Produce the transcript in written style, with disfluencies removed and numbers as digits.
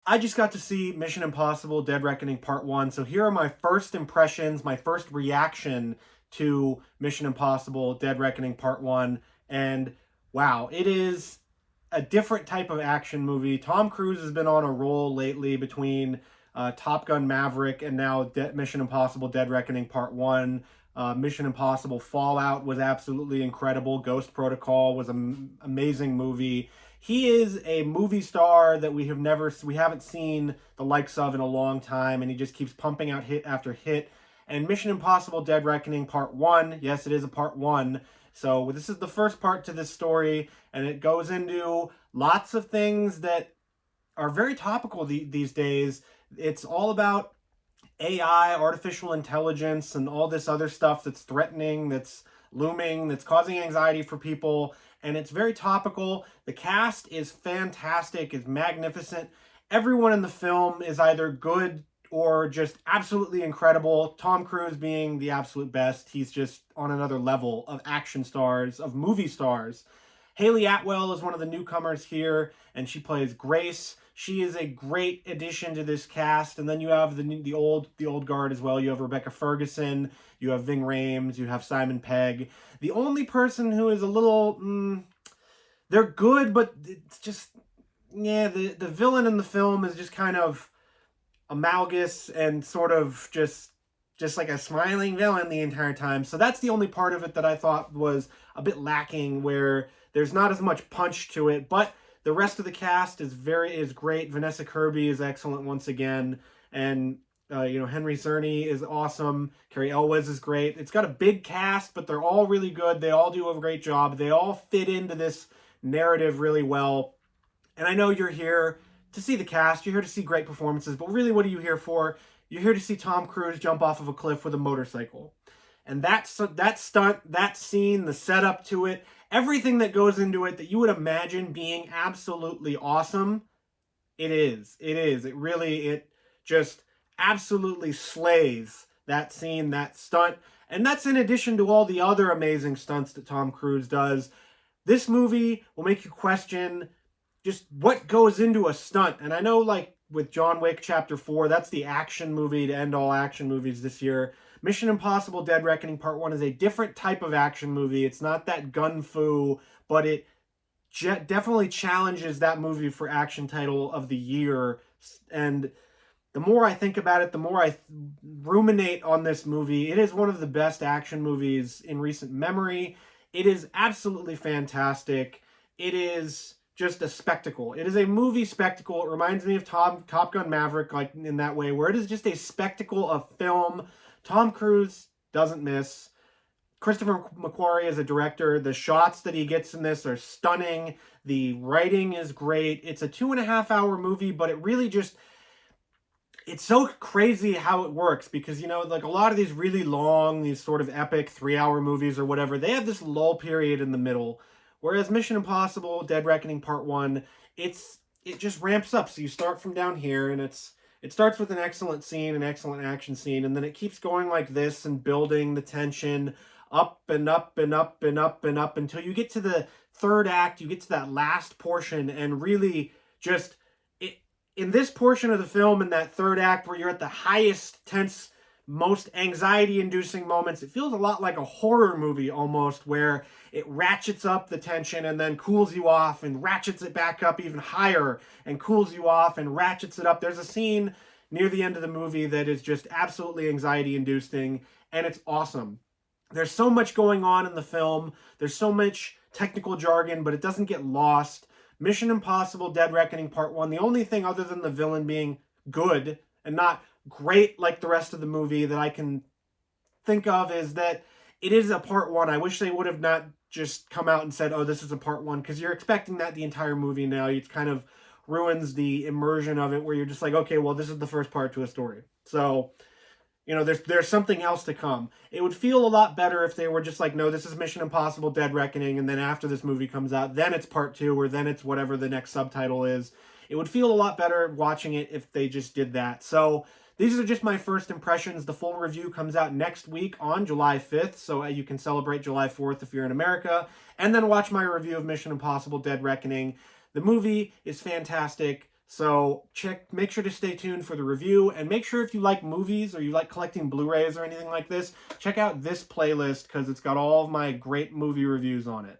I just got to see Mission Impossible Dead Reckoning Part 1. So here are my first impressions, my first reaction to Mission Impossible Dead Reckoning Part 1. And wow, it is a different type of action movie. Tom Cruise has been on a roll lately between Top Gun Maverick and now Mission Impossible Dead Reckoning Part 1. Mission Impossible Fallout was absolutely incredible. Ghost Protocol was an amazing movie. He is a movie star that we haven't seen the likes of in a long time, and he just keeps pumping out hit after hit. And Mission Impossible Dead Reckoning Part 1, yes, it is a Part 1. So this is the first part to this story, and it goes into lots of things that are very topical these days. It's all about AI, artificial intelligence, and all this other stuff that's threatening, that's looming, that's causing anxiety for people, and it's very topical. The cast is fantastic, it's magnificent. Everyone in the film is either good or just absolutely incredible. Tom Cruise being the absolute best. He's just on another level of action stars, of movie stars. Haley Atwell is one of the newcomers here, and she plays Grace. She is a great addition to this cast. And then you have the old guard as well. You have Rebecca Ferguson, you have Ving Rhames, you have Simon Pegg. The only person who is a little, they're good, but it's just, yeah, the villain in the film is just kind of amalgamous and sort of just like a smiling villain the entire time. So that's the only part of it that I thought was a bit lacking, where there's not as much punch to it. But the rest of the cast is great. Vanessa Kirby is excellent once again, and Henry Czerny is awesome. Carrie Elwes is great. It's got a big cast, but they're all really good. They all do a great job. They all fit into this narrative really well. And I know you're here to see the cast. You're here to see great performances, but really, what are you here for? You're here to see Tom Cruise jump off of a cliff with a motorcycle. And that stunt, that scene, the setup to it, everything that goes into it that you would imagine being absolutely awesome, it is. It just absolutely slays that scene, that stunt. And that's in addition to all the other amazing stunts that Tom Cruise does. This movie will make you question just what goes into a stunt. And I know, like, with John Wick Chapter 4, that's the action movie to end all action movies this year. Mission Impossible Dead Reckoning Part 1 is a different type of action movie. It's not that gun-fu, but it definitely challenges that movie for action title of the year. And the more I think about it, the more I ruminate on this movie. It is one of the best action movies in recent memory. It is absolutely fantastic. It is just a spectacle. It is a movie spectacle. It reminds me of Top Gun Maverick, like, in that way, where it is just a spectacle of film. Tom Cruise doesn't miss. Christopher McQuarrie is a director. The shots that he gets in this are stunning. The writing is great. It's a 2.5-hour movie, but it really just, it's so crazy how it works, because, like, a lot of these really long, these sort of epic 3-hour movies or whatever, they have this lull period in the middle. Whereas Mission Impossible Dead Reckoning Part 1, it just ramps up. So you start from down here, and it starts with an excellent scene, an excellent action scene, and then it keeps going like this and building the tension up and up and up and up and up until you get to the third act. You get to that last portion, and really just in this portion of the film, in that third act where you're at the highest tense, most anxiety-inducing moments, it feels a lot like a horror movie almost, where it ratchets up the tension and then cools you off and ratchets it back up even higher and cools you off and ratchets it up. There's a scene near the end of the movie that is just absolutely anxiety-inducing, and it's awesome. There's so much going on in the film. There's so much technical jargon, but it doesn't get lost. Mission Impossible Dead Reckoning Part 1, the only thing other than the villain being good and not great like the rest of the movie that I can think of, is that it is a Part 1. I wish they would have not just come out and said, oh, this is a Part 1, because you're expecting that the entire movie now. It kind of ruins the immersion of it, where you're just like, okay, well, this is the first part to a story. So, there's something else to come. It would feel a lot better if they were just like, no, this is Mission Impossible Dead Reckoning, and then after this movie comes out, then it's Part 2, or then it's whatever the next subtitle is. It would feel a lot better watching it if they just did that. So these are just my first impressions. The full review comes out next week on July 5th, so you can celebrate July 4th if you're in America, and then watch my review of Mission Impossible Dead Reckoning. The movie is fantastic. So make sure to stay tuned for the review, and make sure if you like movies or you like collecting Blu-rays or anything like this, check out this playlist because it's got all of my great movie reviews on it.